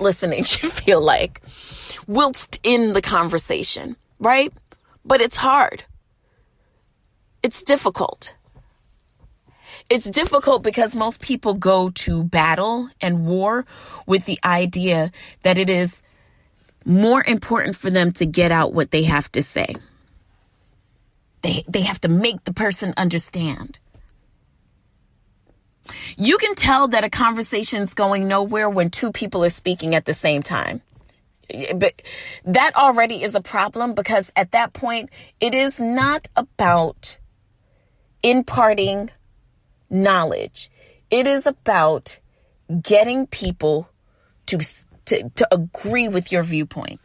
listening should feel like whilst in the conversation, right? But it's hard. It's difficult. It's difficult because most people go to battle and war with the idea that it is more important for them to get out what they have to say. They have to make the person understand. You can tell that a conversation's going nowhere when two people are speaking at the same time. But that already is a problem, because at that point, it is not about imparting knowledge. It is about getting people to agree with your viewpoint.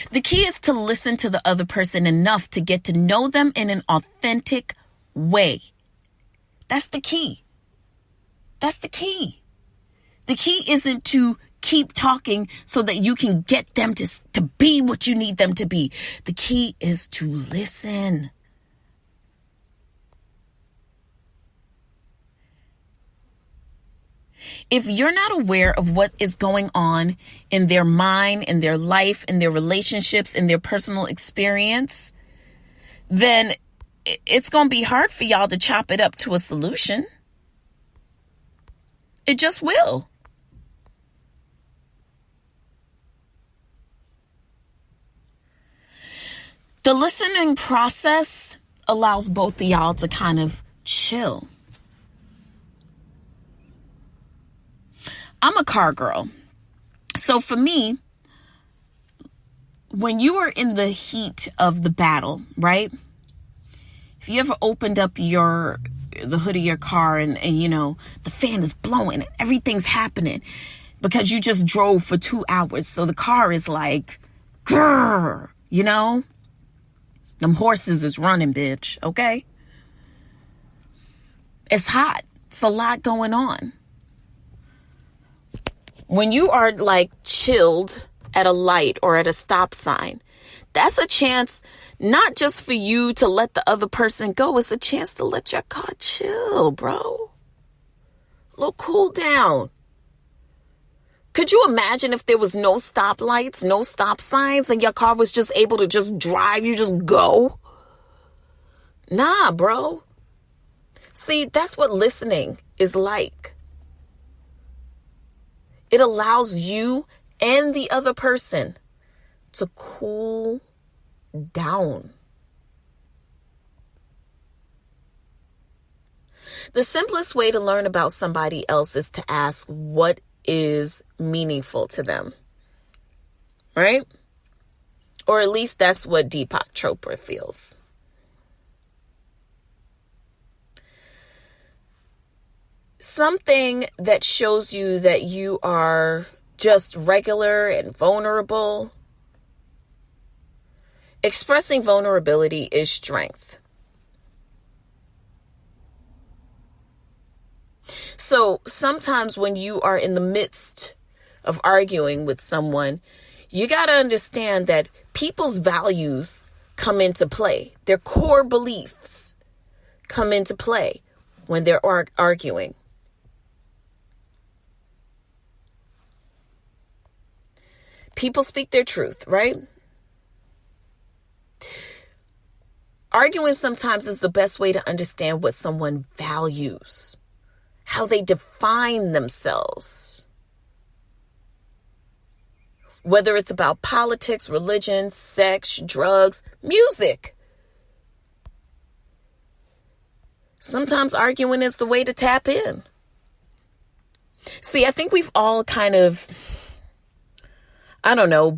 The key is to listen to the other person enough to get to know them in an authentic way. That's the key. That's the key. The key isn't to keep talking so that you can get them to be what you need them to be. The key is to listen. If you're not aware of what is going on in their mind, in their life, in their relationships, in their personal experience, then it's going to be hard for y'all to chop it up to a solution. It just will. The listening process allows both of y'all to kind of chill. I'm a car girl. So for me, when you are in the heat of the battle, right? If you ever opened up the hood of your car and you know, the fan is blowing and everything's happening because you just drove for 2 hours. So the car is like, grrr, you know, them horses is running, bitch. Okay. It's hot. It's a lot going on. When you are like chilled at a light or at a stop sign, that's a chance not just for you to let the other person go. It's a chance to let your car chill, bro. A little cool down. Could you imagine if there was no stoplights, no stop signs, and your car was just able to just drive, you just go? Nah, bro. See, that's what listening is like. It allows you and the other person to cool down. The simplest way to learn about somebody else is to ask what is meaningful to them, right? Or at least that's what Deepak Chopra feels. Something that shows you that you are just regular and vulnerable. Expressing vulnerability is strength. So sometimes when you are in the midst of arguing with someone, you got to understand that people's values come into play. Their core beliefs come into play when they're arguing. People speak their truth, right? Arguing sometimes is the best way to understand what someone values, how they define themselves. Whether it's about politics, religion, sex, drugs, music. Sometimes arguing is the way to tap in. See, I think we've all kind of,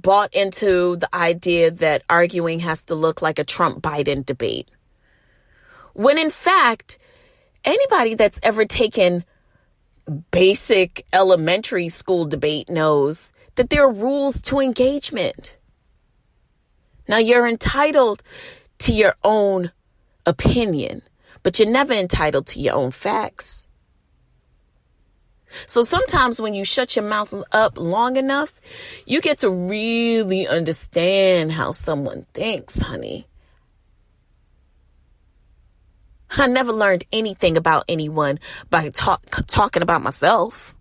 bought into the idea that arguing has to look like a Trump-Biden debate. When in fact, anybody that's ever taken basic elementary school debate knows that there are rules to engagement. Now, you're entitled to your own opinion, but you're never entitled to your own facts. So sometimes when you shut your mouth up long enough, you get to really understand how someone thinks, honey. I never learned anything about anyone by talking about myself.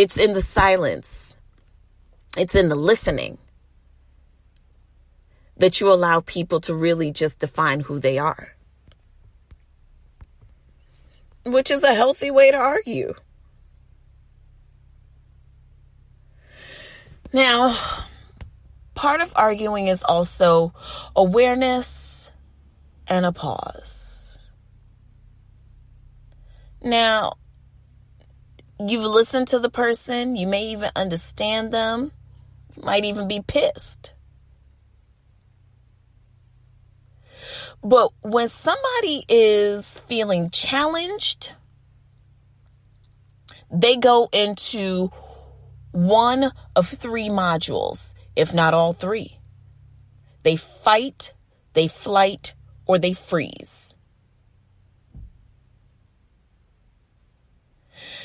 It's in the silence. It's in the listening that you allow people to really just define who they are. Which is a healthy way to argue. Now, part of arguing is also awareness and a pause. Now, you've listened to the person. You may even understand them. You might even be pissed. But when somebody is feeling challenged, they go into one of three modules, if not all three. They fight, they flight, or they freeze.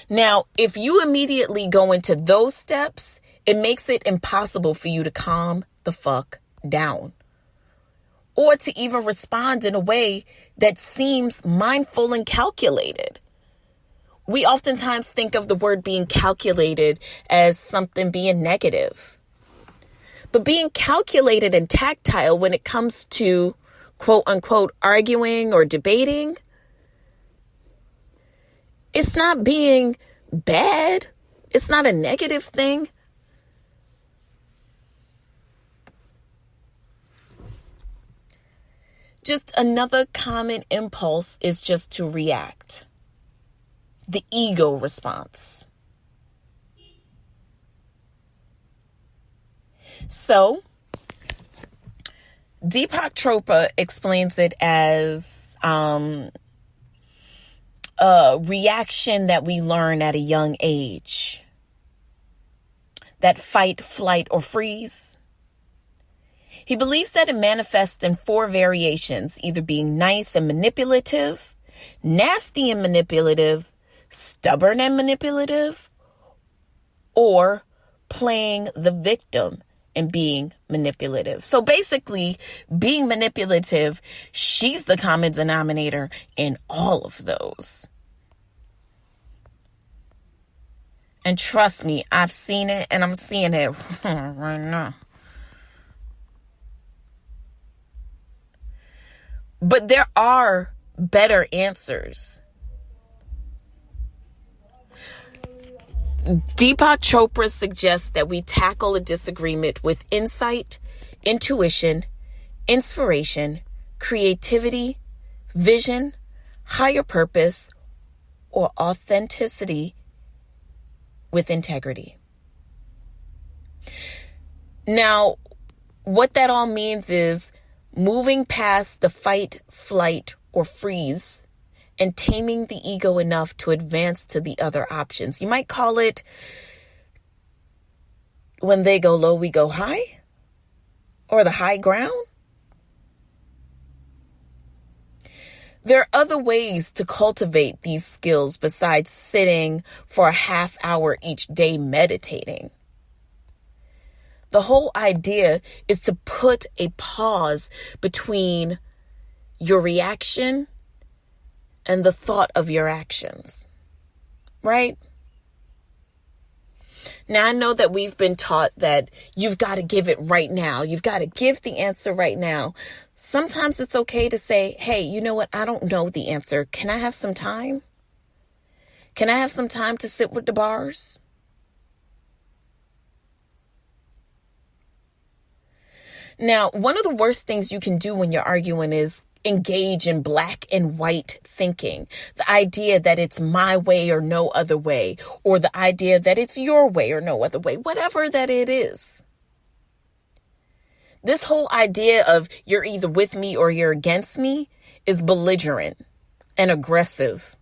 Now, if you immediately go into those steps, it makes it impossible for you to calm the fuck down. Or to even respond in a way that seems mindful and calculated. We oftentimes think of the word being calculated as something being negative. But being calculated and tactile when it comes to quote unquote arguing or debating, it's not being bad. It's not a negative thing. Just another common impulse is just to react. The ego response. So, Deepak Chopra explains it as a reaction that we learn at a young age. That fight, flight, or freeze. He believes that it manifests in 4 variations, either being nice and manipulative, nasty and manipulative, stubborn and manipulative, or playing the victim and being manipulative. So basically, being manipulative, she's the common denominator in all of those. And trust me, I've seen it and I'm seeing it right now. But there are better answers. Deepak Chopra suggests that we tackle a disagreement with insight, intuition, inspiration, creativity, vision, higher purpose, or authenticity with integrity. Now, what that all means is moving past the fight, flight, or freeze and taming the ego enough to advance to the other options. You might call it when they go low, we go high, or the high ground. There are other ways to cultivate these skills besides sitting for a half hour each day meditating. The whole idea is to put a pause between your reaction and the thought of your actions, right? Now, I know that we've been taught that you've got to give it right now. You've got to give the answer right now. Sometimes it's okay to say, hey, you know what? I don't know the answer. Can I have some time? Can I have some time to sit with the bars? Now, one of the worst things you can do when you're arguing is engage in black and white thinking. The idea that it's my way or no other way, or the idea that it's your way or no other way, whatever that it is. This whole idea of you're either with me or you're against me is belligerent and aggressive.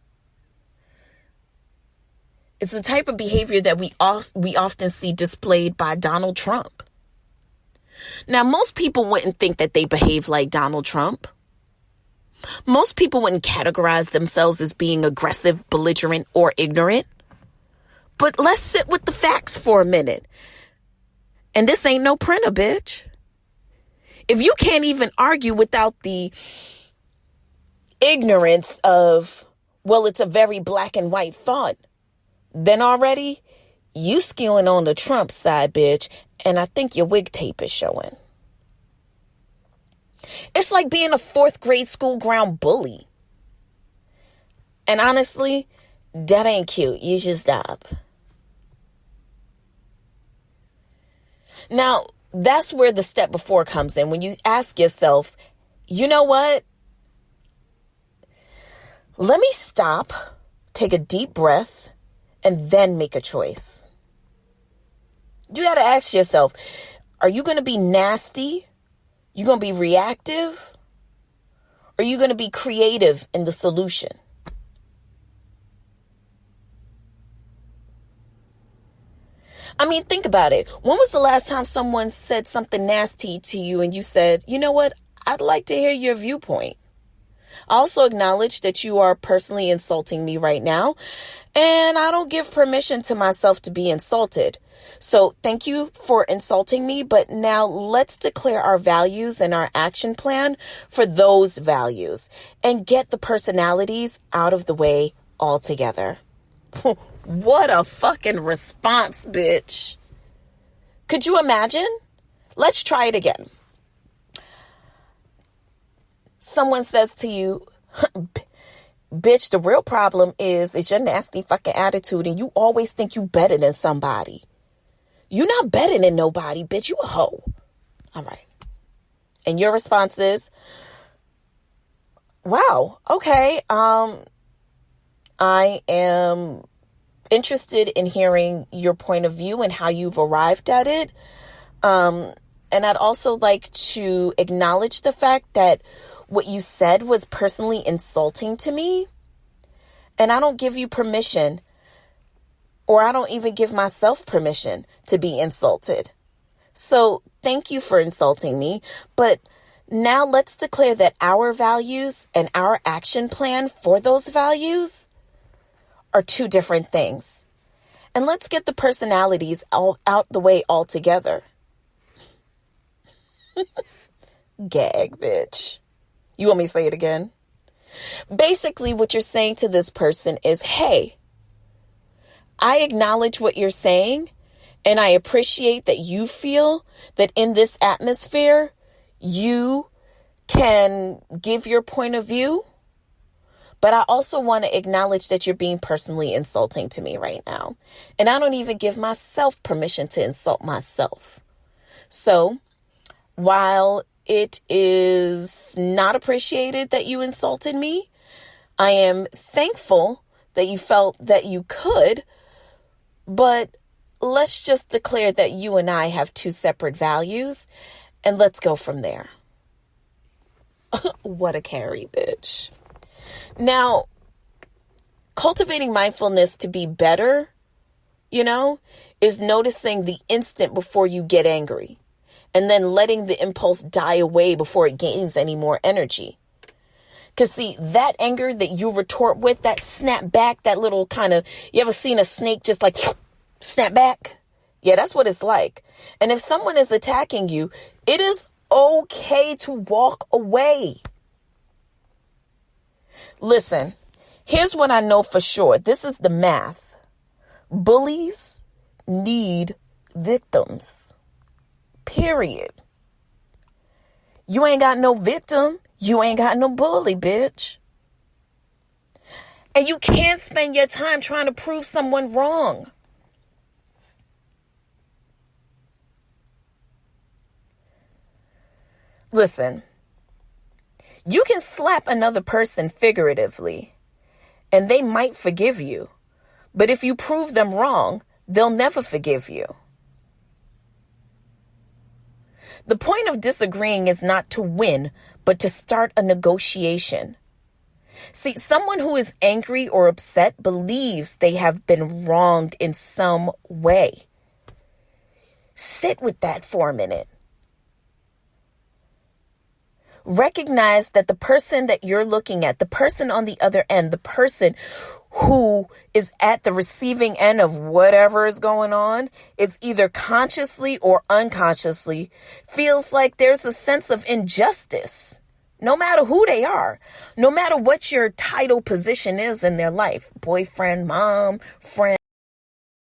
It's the type of behavior that we often see displayed by Donald Trump. Now, most people wouldn't think that they behave like Donald Trump. Most people wouldn't categorize themselves as being aggressive, belligerent, or ignorant. But let's sit with the facts for a minute. And this ain't no printer, bitch. If you can't even argue without the ignorance of, well, it's a very black and white thought, then already You skewing on the Trump side, bitch, and I think your wig tape is showing. It's like being a 4th grade school ground bully. And honestly, that ain't cute. You should stop. Now, that's where the step before comes in. When you ask yourself, you know what? Let me stop, take a deep breath, and then make a choice. You got to ask yourself, are you going to be nasty? You going to be reactive? Or are you going to be creative in the solution? I mean, think about it. When was the last time someone said something nasty to you and you said, you know what? I'd like to hear your viewpoint. I also acknowledge that you are personally insulting me right now, and I don't give permission to myself to be insulted. So thank you for insulting me, but now let's declare our values and our action plan for those values and get the personalities out of the way altogether. What a fucking response, bitch. Could you imagine? Let's try it again. Someone says to you, bitch, the real problem is your nasty fucking attitude and you always think you better than somebody. You're not better than nobody, bitch. You a hoe. All right. And your response is, wow, okay. I am interested in hearing your point of view and how you've arrived at it. And I'd also like to acknowledge the fact that what you said was personally insulting to me. And I don't give you permission, or I don't even give myself permission to be insulted. So thank you for insulting me. But now let's declare that our values and our action plan for those values are 2 different things. And let's get the personalities all out the way altogether. Gag, bitch. You want me to say it again? Basically, what you're saying to this person is, hey, I acknowledge what you're saying, and I appreciate that you feel that in this atmosphere, you can give your point of view. But I also want to acknowledge that you're being personally insulting to me right now. And I don't even give myself permission to insult myself. So while it is not appreciated that you insulted me, I am thankful that you felt that you could. But let's just declare that you and I have 2 separate values. And let's go from there. What a carry, bitch. Now, cultivating mindfulness to be better, is noticing the instant before you get angry and then letting the impulse die away before it gains any more energy. Because see, that anger that you retort with, that snap back, that little kind of, you ever seen a snake just like snap back? Yeah, that's what it's like. And if someone is attacking you, it is okay to walk away. Listen, here's what I know for sure. This is the math. Bullies need victims. Period. You ain't got no victim. You ain't got no bully, bitch. And you can't spend your time trying to prove someone wrong. Listen. You can slap another person figuratively, and they might forgive you. But if you prove them wrong, they'll never forgive you. The point of disagreeing is not to win, but to start a negotiation. See, someone who is angry or upset believes they have been wronged in some way. Sit with that for a minute. Recognize that the person that you're looking at, the person on the other end, the person who is at the receiving end of whatever is going on, is either consciously or unconsciously feels like there's a sense of injustice, no matter who they are, no matter what your title position is in their life, boyfriend, mom, friend.